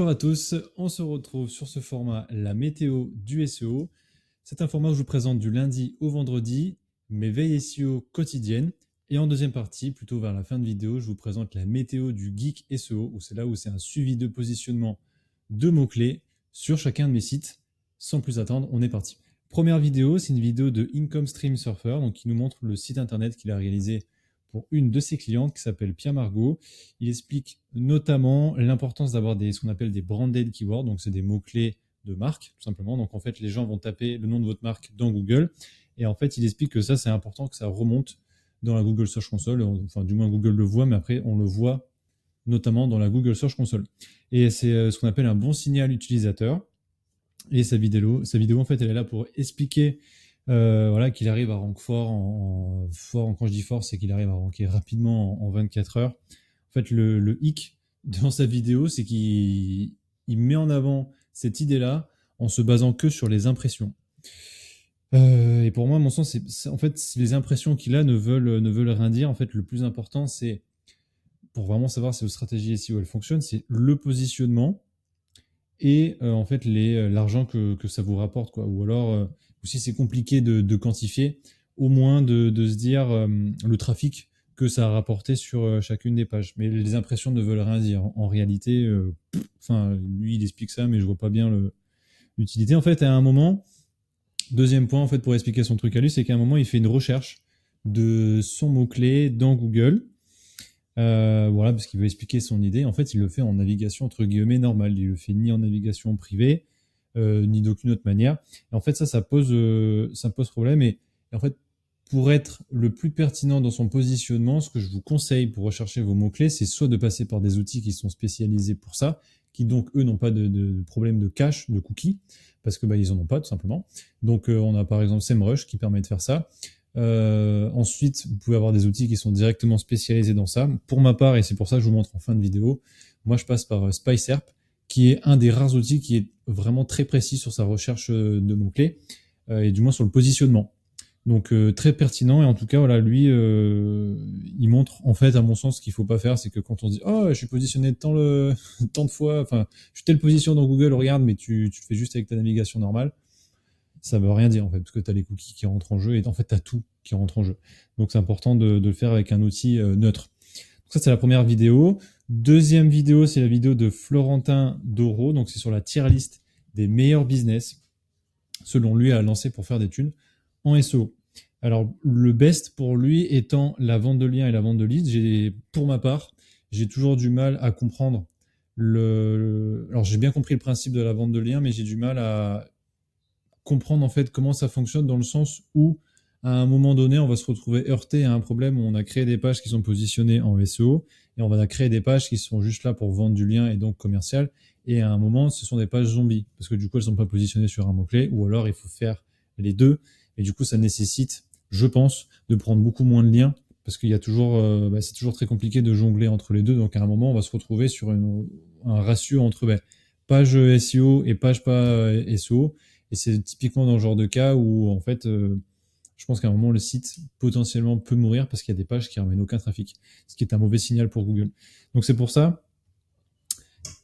Bonjour à tous, on se retrouve sur ce format la météo du SEO. C'est un format où je vous présente du lundi au vendredi mes veilles SEO quotidiennes. Et en deuxième partie, plutôt vers la fin de vidéo, je vous présente la météo du Geek SEO, où c'est là où c'est un suivi de positionnement de mots-clés sur chacun de mes sites. Sans plus attendre, on est parti. Première vidéo, c'est une vidéo de Income Stream Surfer, donc qui nous montre le site internet qu'il a réalisé pour une de ses clientes qui s'appelle Pierre Margot. Il explique notamment l'importance d'avoir ce qu'on appelle des branded keywords, donc c'est des mots-clés de marque, tout simplement. Donc en fait, les gens vont taper le nom de votre marque dans Google, et en fait, il explique que ça, c'est important que ça remonte dans la Google Search Console, enfin du moins Google le voit, mais après, on le voit notamment dans la Google Search Console. Et c'est ce qu'on appelle un bon signal utilisateur. Et sa vidéo en fait, elle est là pour expliquer voilà, qu'il arrive à rank fort, quand je dis fort, c'est qu'il arrive à ranker rapidement en 24 heures. En fait, le hic dans sa vidéo, c'est qu'il met en avant cette idée-là en se basant que sur les impressions. Et pour moi, à mon sens, en fait, les impressions qu'il a ne veulent rien dire. En fait, le plus important, c'est, pour vraiment savoir si votre stratégie SEO elle fonctionne, c'est le positionnement et en fait l'argent que ça vous rapporte, quoi. Ou alors, ou si c'est compliqué de quantifier, au moins de se dire le trafic que ça a rapporté sur chacune des pages. Mais les impressions ne veulent rien dire. En réalité, lui il explique ça, mais je vois pas bien l'utilité. En fait, à un moment, deuxième point en fait pour expliquer son truc à lui, c'est qu'à un moment il fait une recherche de son mot-clé dans Google. Voilà, parce qu'il veut expliquer son idée. En fait, il le fait en navigation entre guillemets normale. Il le fait ni en navigation privée, ni d'aucune autre manière. Et en fait, ça pose problème. Et en fait, pour être le plus pertinent dans son positionnement, ce que je vous conseille pour rechercher vos mots-clés, c'est soit de passer par des outils qui sont spécialisés pour ça, qui donc eux n'ont pas de problème de cache, de cookies, parce que ils en ont pas tout simplement. Donc on a par exemple SEMrush qui permet de faire ça. Ensuite, vous pouvez avoir des outils qui sont directement spécialisés dans ça. Pour ma part, et c'est pour ça que je vous montre en fin de vidéo, moi je passe par SpiceRP, qui est un des rares outils qui est vraiment très précis sur sa recherche de mots-clés, et du moins sur le positionnement. Donc très pertinent, et en tout cas, voilà, lui, il montre, en fait, à mon sens, ce qu'il faut pas faire, c'est que quand on se dit « Oh, je suis positionné tant de fois, enfin, je suis telle position dans Google, regarde, mais tu le fais juste avec ta navigation normale », ça veut rien dire en fait, parce que tu as les cookies qui rentrent en jeu et en fait tu as tout qui rentre en jeu. Donc c'est important de le faire avec un outil neutre. Donc ça c'est la première vidéo. Deuxième vidéo, c'est la vidéo de Florentin Doro, donc c'est sur la tier list des meilleurs business, selon lui à lancer pour faire des thunes en SEO. Alors le best pour lui étant la vente de liens et la vente de leads. Pour ma part, j'ai toujours du mal à comprendre alors j'ai bien compris le principe de la vente de liens, mais j'ai du mal à comprendre en fait comment ça fonctionne, dans le sens où à un moment donné on va se retrouver heurté à un problème où on a créé des pages qui sont positionnées en SEO et on va créer des pages qui sont juste là pour vendre du lien et donc commercial, et à un moment ce sont des pages zombies parce que du coup elles sont pas positionnées sur un mot-clé, ou alors il faut faire les deux, et du coup ça nécessite, je pense, de prendre beaucoup moins de liens parce qu'il y a toujours c'est toujours très compliqué de jongler entre les deux. Donc à un moment on va se retrouver sur un ratio entre page SEO et page pas SEO. Et c'est typiquement dans le genre de cas où, en fait, je pense qu'à un moment, le site potentiellement peut mourir parce qu'il y a des pages qui ramènent aucun trafic, ce qui est un mauvais signal pour Google. Donc c'est pour ça,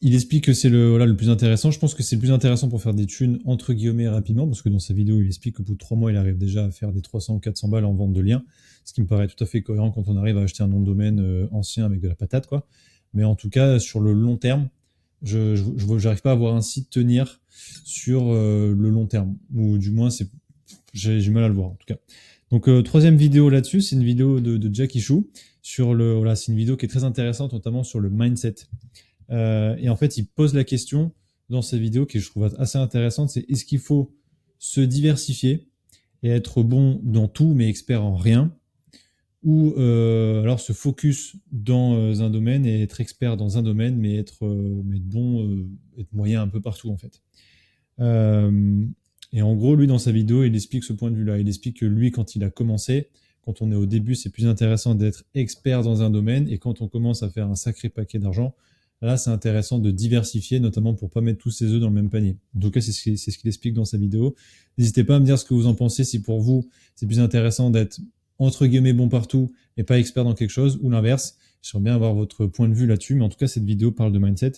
il explique que c'est le plus intéressant. Je pense que c'est le plus intéressant pour faire des thunes, entre guillemets, rapidement, parce que dans sa vidéo, il explique qu'au bout de 3 mois, il arrive déjà à faire des 300 ou 400 balles en vente de liens, ce qui me paraît tout à fait cohérent quand on arrive à acheter un nom de domaine ancien avec de la patate, quoi. Mais en tout cas, sur le long terme, j'arrive pas à voir un site tenir sur le long terme, ou du moins j'ai du mal à le voir en tout cas. Donc troisième vidéo là-dessus, c'est une vidéo de Jackie Chou voilà, c'est une vidéo qui est très intéressante, notamment sur le mindset. Et en fait, il pose la question dans cette vidéo qui je trouve assez intéressante, c'est est-ce qu'il faut se diversifier et être bon dans tout mais expert en rien, ou alors se focus dans un domaine et être expert dans un domaine mais être bon, être moyen un peu partout en fait. Et en gros, lui dans sa vidéo, il explique ce point de vue-là. Il explique que lui, quand il a commencé, quand on est au début, c'est plus intéressant d'être expert dans un domaine, et quand on commence à faire un sacré paquet d'argent, là c'est intéressant de diversifier, notamment pour pas mettre tous ses œufs dans le même panier. En tout cas, c'est ce qu'il explique dans sa vidéo. N'hésitez pas à me dire ce que vous en pensez, si pour vous c'est plus intéressant d'être entre guillemets bon partout et pas expert dans quelque chose, ou l'inverse. J'aimerais bien avoir votre point de vue là-dessus, mais en tout cas cette vidéo parle de mindset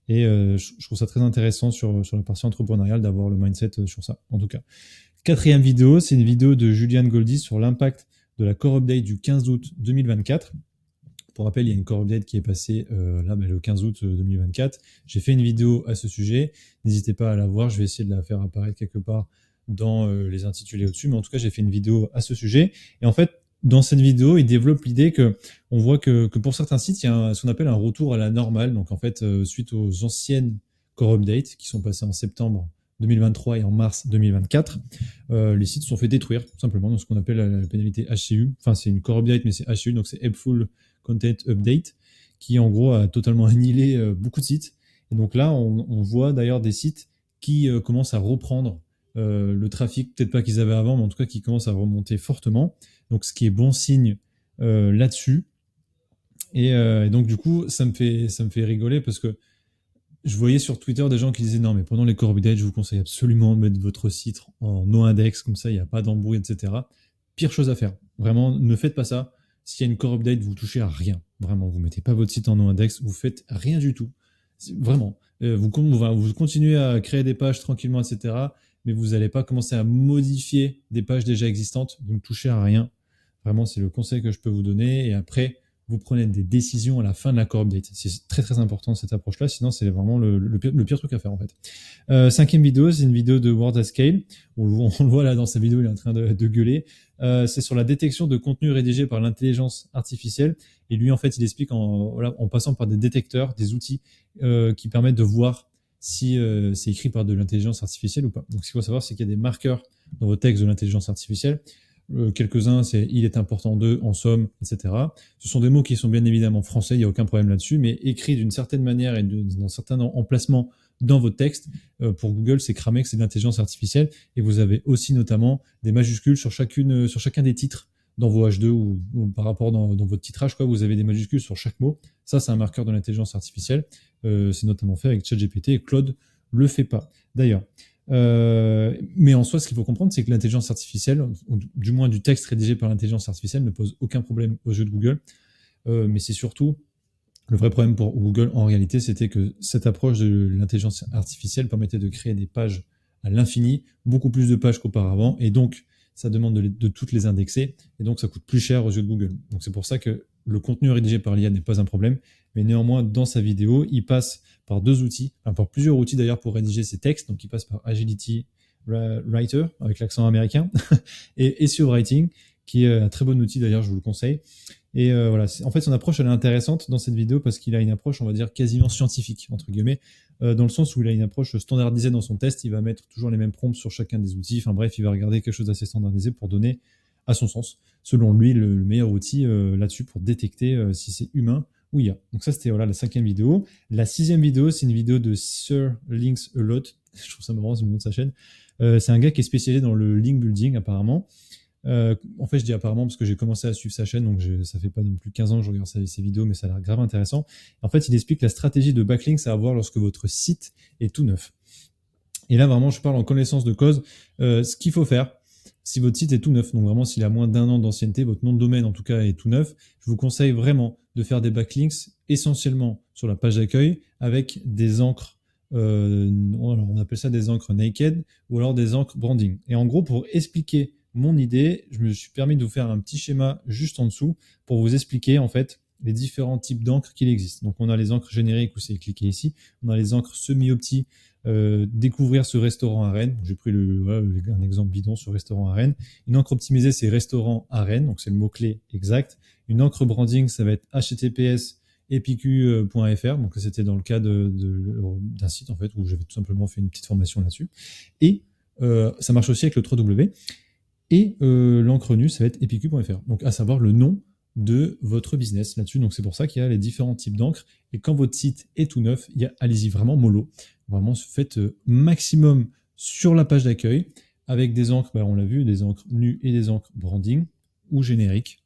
Et je trouve ça très intéressant sur la partie entrepreneuriale d'avoir le mindset sur ça, en tout cas. Quatrième vidéo, c'est une vidéo de Julian Goldie sur l'impact de la Core Update du 15 août 2024. Pour rappel, il y a une Core Update qui est passée le 15 août 2024. J'ai fait une vidéo à ce sujet. N'hésitez pas à la voir. Je vais essayer de la faire apparaître quelque part dans les intitulés au-dessus. Mais en tout cas, j'ai fait une vidéo à ce sujet. Et en fait, dans cette vidéo, il développe l'idée que on voit que pour certains sites, il y a ce qu'on appelle un retour à la normale. Donc en fait, suite aux anciennes Core Updates qui sont passées en septembre 2023 et en mars 2024, les sites se sont fait détruire, tout simplement, dans ce qu'on appelle la pénalité HCU. Enfin, c'est une Core Update, mais c'est HCU, donc c'est Helpful Content Update, qui en gros a totalement annihilé beaucoup de sites. Et donc là, on voit d'ailleurs des sites qui commencent à reprendre le trafic, peut-être pas qu'ils avaient avant, mais en tout cas qui commencent à remonter fortement. Donc ce qui est bon signe là-dessus. Et donc du coup, ça me fait rigoler parce que je voyais sur Twitter des gens qui disaient non, mais pendant les core updates, je vous conseille absolument de mettre votre site en no-index, comme ça il n'y a pas d'embrouille, etc. Pire chose à faire. Vraiment, ne faites pas ça. S'il y a une core update, vous touchez à rien. Vraiment, vous mettez pas votre site en no-index, vous faites rien du tout. Vraiment. Vous continuez à créer des pages tranquillement, etc. Mais vous n'allez pas commencer à modifier des pages déjà existantes, donc touchez à rien. Vraiment, c'est le conseil que je peux vous donner. Et après, vous prenez des décisions à la fin de la core update. C'est très très important cette approche-là, sinon c'est vraiment le pire truc à faire en fait. Cinquième vidéo, c'est une vidéo de Word at Scale. On le voit là dans sa vidéo, il est en train de gueuler. C'est sur la détection de contenu rédigé par l'intelligence artificielle. Et lui, en fait, il explique en passant par des détecteurs, des outils qui permettent de voir si c'est écrit par de l'intelligence artificielle ou pas. Donc ce qu'il faut savoir, c'est qu'il y a des marqueurs dans vos textes de l'intelligence artificielle. Quelques-uns, c'est il est important de, en somme, etc. Ce sont des mots qui sont bien évidemment français, il n'y a aucun problème là-dessus, mais écrits d'une certaine manière et dans certains emplacements dans votre texte. Pour Google, c'est cramé que c'est de l'intelligence artificielle. Et vous avez aussi notamment des majuscules sur chacun des titres dans vos H2 ou par rapport dans votre titrage, quoi, vous avez des majuscules sur chaque mot. Ça, c'est un marqueur de l'intelligence artificielle. C'est notamment fait avec ChatGPT et Claude le fait pas. D'ailleurs, mais en soi, ce qu'il faut comprendre, c'est que l'intelligence artificielle, ou du moins du texte rédigé par l'intelligence artificielle, ne pose aucun problème aux yeux de Google. Mais c'est surtout le vrai problème pour Google, en réalité, c'était que cette approche de l'intelligence artificielle permettait de créer des pages à l'infini, beaucoup plus de pages qu'auparavant, et donc ça demande de toutes les indexer, et donc ça coûte plus cher aux yeux de Google. Donc c'est pour ça que le contenu rédigé par l'IA n'est pas un problème, mais néanmoins, dans sa vidéo, il passe par deux outils, enfin par plusieurs outils d'ailleurs pour rédiger ses textes, donc il passe par Agility Writer, avec l'accent américain, et SEO Writing, qui est un très bon outil d'ailleurs, je vous le conseille. Et voilà, en fait, son approche, elle est intéressante dans cette vidéo parce qu'il a une approche, on va dire, quasiment scientifique, entre guillemets, dans le sens où il a une approche standardisée dans son test. Il va mettre toujours les mêmes prompts sur chacun des outils. Enfin bref, il va regarder quelque chose d'assez standardisé pour donner, à son sens, selon lui, le meilleur outil là-dessus pour détecter si c'est humain ou IA. Donc ça, c'était voilà, la cinquième vidéo. La sixième vidéo, c'est une vidéo de Sir Links A Lot. Je trouve ça marrant, c'est le nom de sa chaîne. C'est un gars qui est spécialisé dans le link building, apparemment. En fait, je dis apparemment parce que j'ai commencé à suivre sa chaîne, donc ça fait pas non plus 15 ans que je regarde ses vidéos, mais ça a l'air grave intéressant. En fait, il explique la stratégie de backlinks à avoir lorsque votre site est tout neuf. Et là, vraiment, je parle en connaissance de cause. Ce qu'il faut faire, si votre site est tout neuf, donc vraiment s'il a moins d'1 an d'ancienneté, votre nom de domaine en tout cas est tout neuf, je vous conseille vraiment de faire des backlinks essentiellement sur la page d'accueil avec des encres. On appelle ça des encres naked ou alors des encres branding. Et en gros, pour expliquer mon idée, je me suis permis de vous faire un petit schéma juste en dessous pour vous expliquer en fait les différents types d'encres qu'il existe. Donc on a les encres génériques où c'est cliqué ici, on a les encres semi-opti, découvrir ce restaurant à Rennes. J'ai pris un exemple bidon sur restaurant à Rennes. Une encre optimisée, c'est restaurant à Rennes, donc c'est le mot-clé exact. Une encre branding, ça va être https epiq.fr, donc c'était dans le cas d'un site en fait où j'avais tout simplement fait une petite formation là-dessus. Et ça marche aussi avec le 3W. Et l'encre nue, ça va être epiq.fr, donc à savoir le nom de votre business là-dessus. Donc c'est pour ça qu'il y a les différents types d'encre. Et quand votre site est tout neuf, allez-y vraiment mollo. Vraiment, faites maximum sur la page d'accueil avec des encres, on l'a vu, des encres nues et des encres branding ou génériques.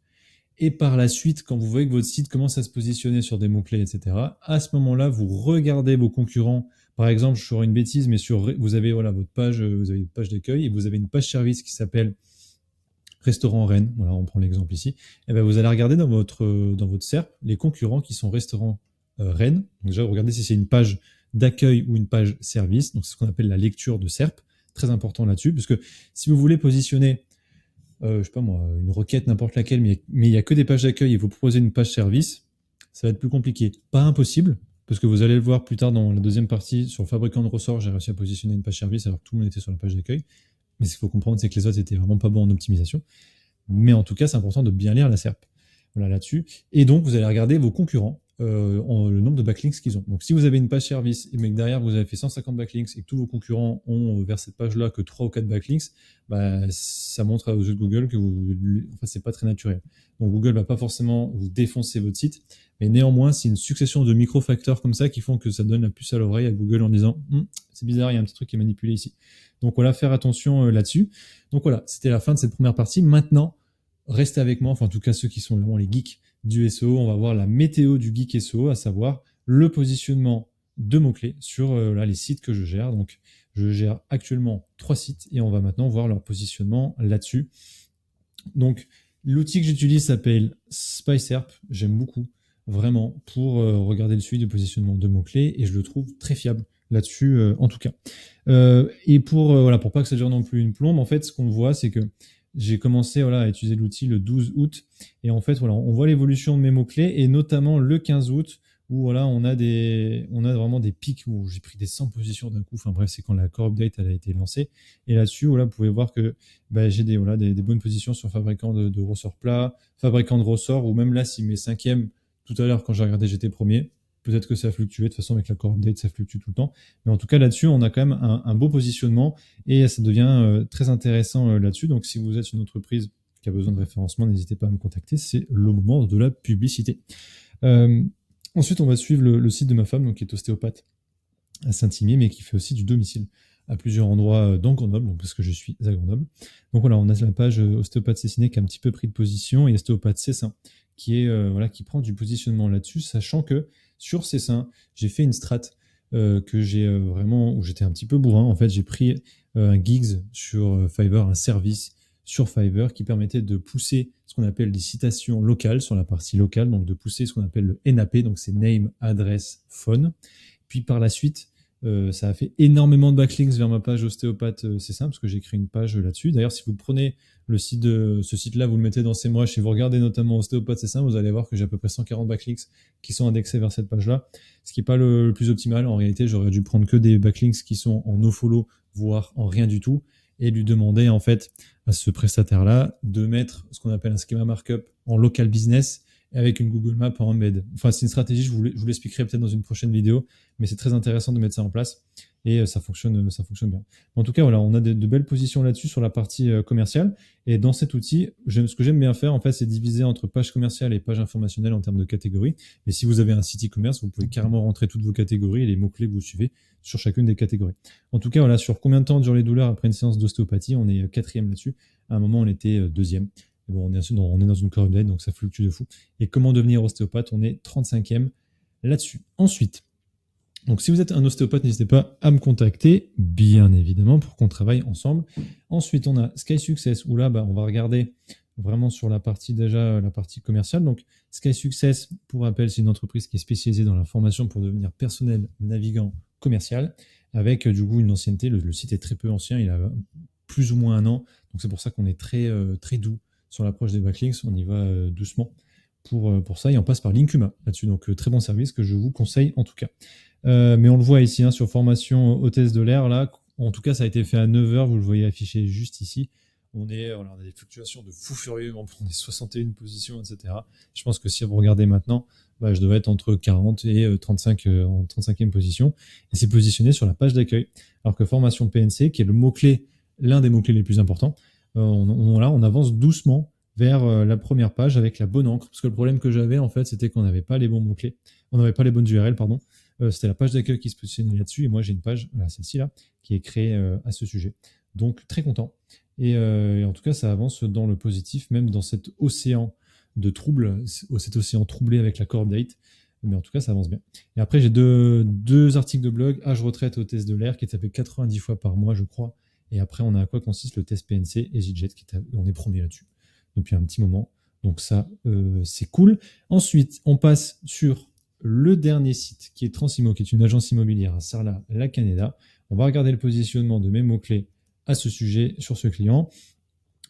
Et par la suite, quand vous voyez que votre site commence à se positionner sur des mots-clés, etc., à ce moment-là, vous regardez vos concurrents. Par exemple, je ferai une bêtise, mais vous avez votre page, vous avez une page d'accueil et vous avez une page service qui s'appelle Restaurant Rennes. Voilà, on prend l'exemple ici. Et vous allez regarder dans votre SERP les concurrents qui sont Restaurant Rennes. Donc déjà, regardez si c'est une page d'accueil ou une page service. Donc c'est ce qu'on appelle la lecture de SERP, très important là-dessus, parce que si vous voulez positionner je sais pas moi, une requête, n'importe laquelle, mais il n'y a que des pages d'accueil et vous proposez une page service, ça va être plus compliqué. Pas impossible, parce que vous allez le voir plus tard dans la deuxième partie, sur le fabricant de ressort, j'ai réussi à positionner une page service alors que tout le monde était sur la page d'accueil. Mais ce qu'il faut comprendre, c'est que les autres étaient vraiment pas bons en optimisation. Mais en tout cas, c'est important de bien lire la SERP. Voilà là-dessus. Et donc, vous allez regarder vos concurrents, le nombre de backlinks qu'ils ont. Donc, si vous avez une page service, mais que derrière vous avez fait 150 backlinks et que tous vos concurrents ont vers cette page-là que 3 ou 4 backlinks, bah, ça montre aux yeux de Google que c'est pas très naturel. Donc, Google va pas forcément vous défoncer votre site, mais néanmoins, c'est une succession de micro-facteurs comme ça qui font que ça donne la puce à l'oreille à Google en disant c'est bizarre, il y a un petit truc qui est manipulé ici. Donc, voilà, faire attention là-dessus. Donc, voilà, c'était la fin de cette première partie. Maintenant, restez avec moi, enfin en tout cas ceux qui sont vraiment les geeks du SEO, on va voir la météo du geek SEO, à savoir le positionnement de mots-clés sur les sites que je gère. Donc je gère actuellement 3 sites et on va maintenant voir leur positionnement là-dessus. Donc l'outil que j'utilise s'appelle SpySerp, j'aime beaucoup vraiment pour regarder le suivi de positionnement de mots-clés et je le trouve très fiable là-dessus en tout cas. Et pour pas que ça dure non plus une plombe, en fait ce qu'on voit c'est que j'ai commencé à utiliser l'outil le 12 août et en fait on voit l'évolution de mes mots-clés et notamment le 15 août où on a vraiment des pics où j'ai pris des 100 positions d'un coup. Enfin bref, c'est quand la core update elle a été lancée et là-dessus vous pouvez voir que j'ai des bonnes positions sur fabricant de ressorts plats, fabricant de ressorts ou même là si mes 5e tout à l'heure quand j'ai regardé j'étais premier. Peut-être que ça a fluctué, de toute façon avec la core update ça fluctue tout le temps. Mais en tout cas là-dessus on a quand même un beau positionnement et ça devient très intéressant là-dessus. Donc si vous êtes une entreprise qui a besoin de référencement, n'hésitez pas à me contacter, c'est le moment de la publicité. Ensuite on va suivre le site de ma femme, donc, qui est ostéopathe à Saint-Imier, mais qui fait aussi du domicile à plusieurs endroits dans Grenoble, donc, parce que je suis à Grenoble. Donc voilà, on a la page ostéopathe Cessiné qui a un petit peu pris de position et ostéopathe Cessin qui prend du positionnement là-dessus, sachant que sur Cessin, j'ai fait une strat que j'ai où j'étais un petit peu bourrin. En fait, j'ai pris un gigs sur Fiverr, un service sur Fiverr qui permettait de pousser ce qu'on appelle des citations locales sur la partie locale, donc de pousser ce qu'on appelle le NAP, donc c'est Name, Address, Phone. Puis par la suite, ça a fait énormément de backlinks vers ma page ostéopathe, c'est simple, parce que j'ai créé une page là-dessus. D'ailleurs, si vous prenez ce site-là, vous le mettez dans SEMrush et vous regardez notamment ostéopathe, c'est simple, vous allez voir que j'ai à peu près 140 backlinks qui sont indexés vers cette page-là, ce qui n'est pas le plus optimal. En réalité, j'aurais dû prendre que des backlinks qui sont en nofollow, voire en rien du tout, et lui demander en fait à ce prestataire-là de mettre ce qu'on appelle un schema markup en local business avec une Google Map en embed. Enfin, c'est une stratégie, je vous l'expliquerai peut-être dans une prochaine vidéo, mais c'est très intéressant de mettre ça en place et ça fonctionne bien. En tout cas, voilà, on a de belles positions là-dessus sur la partie commerciale. Et dans cet outil, ce que j'aime bien faire, en fait, c'est diviser entre page commerciale et page informationnelle en termes de catégories. Mais si vous avez un site e-commerce, vous pouvez carrément rentrer toutes vos catégories et les mots-clés que vous suivez sur chacune des catégories. En tout cas, voilà, sur combien de temps durent les douleurs après une séance d'ostéopathie, on est 4e là-dessus. À un moment, on était 2e. Bon, on est dans une core update, donc ça fluctue de fou. Et comment devenir ostéopathe, on est 35e là-dessus. Ensuite, donc si vous êtes un ostéopathe, n'hésitez pas à me contacter, bien évidemment, pour qu'on travaille ensemble. Ensuite, on a Sky Success, où là, on va regarder vraiment sur la partie commerciale. Donc Sky Success, pour rappel, c'est une entreprise qui est spécialisée dans la formation pour devenir personnel navigant commercial, avec du coup une ancienneté. Le site est très peu ancien, il a plus ou moins 1 an, donc c'est pour ça qu'on est très, très doux sur l'approche des backlinks, on y va doucement pour ça, et on passe par Linkuma là-dessus, donc très bon service que je vous conseille en tout cas. Mais on le voit ici sur formation hôtesse de l'air, là, en tout cas ça a été fait à 9h, vous le voyez affiché juste ici. On a des fluctuations de fou furieux, on prend des 61 positions, etc. Je pense que si vous regardez maintenant, je devrais être entre 40 et 35 en 35e position, et c'est positionné sur la page d'accueil. Alors que formation PNC, qui est le mot-clé, l'un des mots-clés les plus importants, on avance doucement vers la première page avec la bonne encre, parce que le problème que j'avais en fait, c'était qu'on n'avait pas les bons mots-clés, on n'avait pas les bonnes URL, pardon. C'était la page d'accueil qui se positionnait là-dessus, et moi j'ai une page, celle-ci là, qui est créée à ce sujet. Donc très content. Et en tout cas, ça avance dans le positif, même dans cet océan de trouble, cet océan troublé avec la core update. Mais en tout cas, ça avance bien. Et après, j'ai deux articles de blog, je retraite au test de l'air, qui est tapé 90 fois par mois, je crois. Et après, on a à quoi consiste le test PNC et EasyJet, on est premier là-dessus depuis un petit moment. Donc ça, c'est cool. Ensuite, on passe sur le dernier site qui est Transimo, qui est une agence immobilière à Sarlat, la Canada. On va regarder le positionnement de mes mots-clés à ce sujet sur ce client.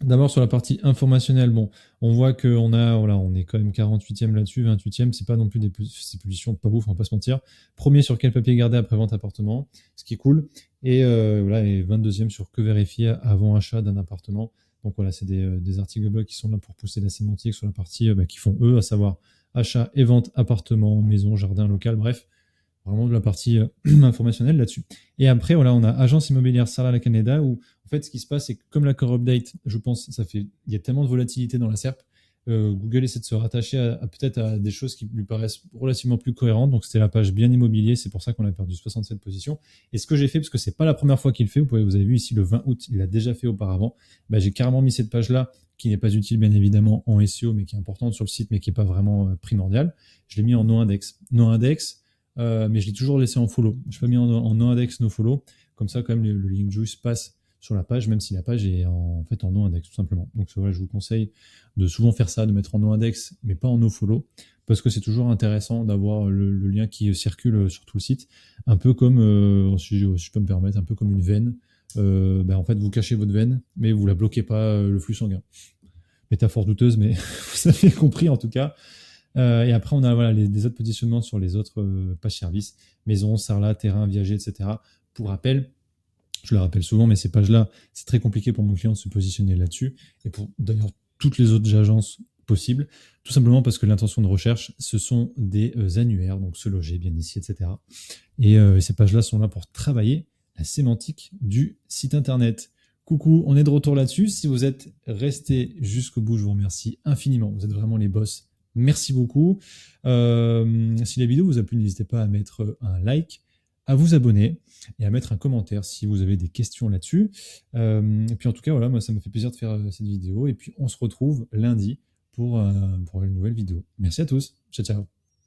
D'abord sur la partie informationnelle, bon, on voit on est quand même 48e là-dessus, 28e, c'est pas non plus des positions pas ouf, on va pas se mentir. Premier sur quel papier garder après vente appartement, ce qui est cool. Et et 22e sur que vérifier avant achat d'un appartement. Donc voilà, c'est des articles de blog qui sont là pour pousser la sémantique sur la partie qui font eux, à savoir achat et vente appartement, maison, jardin, local, bref, vraiment de la partie informationnelle là-dessus. Et après, voilà, on a agence immobilière Sarlat la Canada où en fait ce qui se passe c'est que comme la core update, je pense, il y a tellement de volatilité dans la SERP, Google essaie de se rattacher peut-être à des choses qui lui paraissent relativement plus cohérentes. Donc c'était la page bien immobilier, c'est pour ça qu'on a perdu 67 positions. Et ce que j'ai fait, parce que c'est pas la première fois qu'il le fait, vous avez vu ici le 20 août, il l'a déjà fait auparavant, j'ai carrément mis cette page-là qui n'est pas utile bien évidemment en SEO, mais qui est importante sur le site, mais qui n'est pas vraiment primordiale. Je l'ai mis en no-index. No-index, mais je l'ai toujours laissé en follow. Je l'ai pas mis en no-index, no-follow. Comme ça, quand même, le link juice passe sur la page, même si la page est en fait en no-index, tout simplement. Donc voilà, je vous conseille de souvent faire ça, de mettre en no-index, mais pas en no-follow, parce que c'est toujours intéressant d'avoir le lien qui circule sur tout le site. Un peu comme, si je peux me permettre, un peu comme une veine. En fait, vous cachez votre veine, mais vous la bloquez pas le flux sanguin. Métaphore douteuse, mais vous avez compris en tout cas. Et après, on a des autres positionnements sur les autres pages services, maison, Sarlat, terrain, viager, etc. Pour rappel, je le rappelle souvent, mais ces pages-là, c'est très compliqué pour mon client de se positionner là-dessus, et pour d'ailleurs toutes les autres agences possibles, tout simplement parce que l'intention de recherche, ce sont des annuaires, donc se loger bien ici, etc. Et ces pages-là sont là pour travailler la sémantique du site internet. Coucou, on est de retour là-dessus. Si vous êtes resté jusqu'au bout, je vous remercie infiniment. Vous êtes vraiment les boss. Merci beaucoup. Si la vidéo vous a plu, n'hésitez pas à mettre un like, à vous abonner et à mettre un commentaire si vous avez des questions là-dessus. Et puis en tout cas, voilà, moi ça me fait plaisir de faire cette vidéo. Et puis on se retrouve lundi pour une nouvelle vidéo. Merci à tous. Ciao, ciao.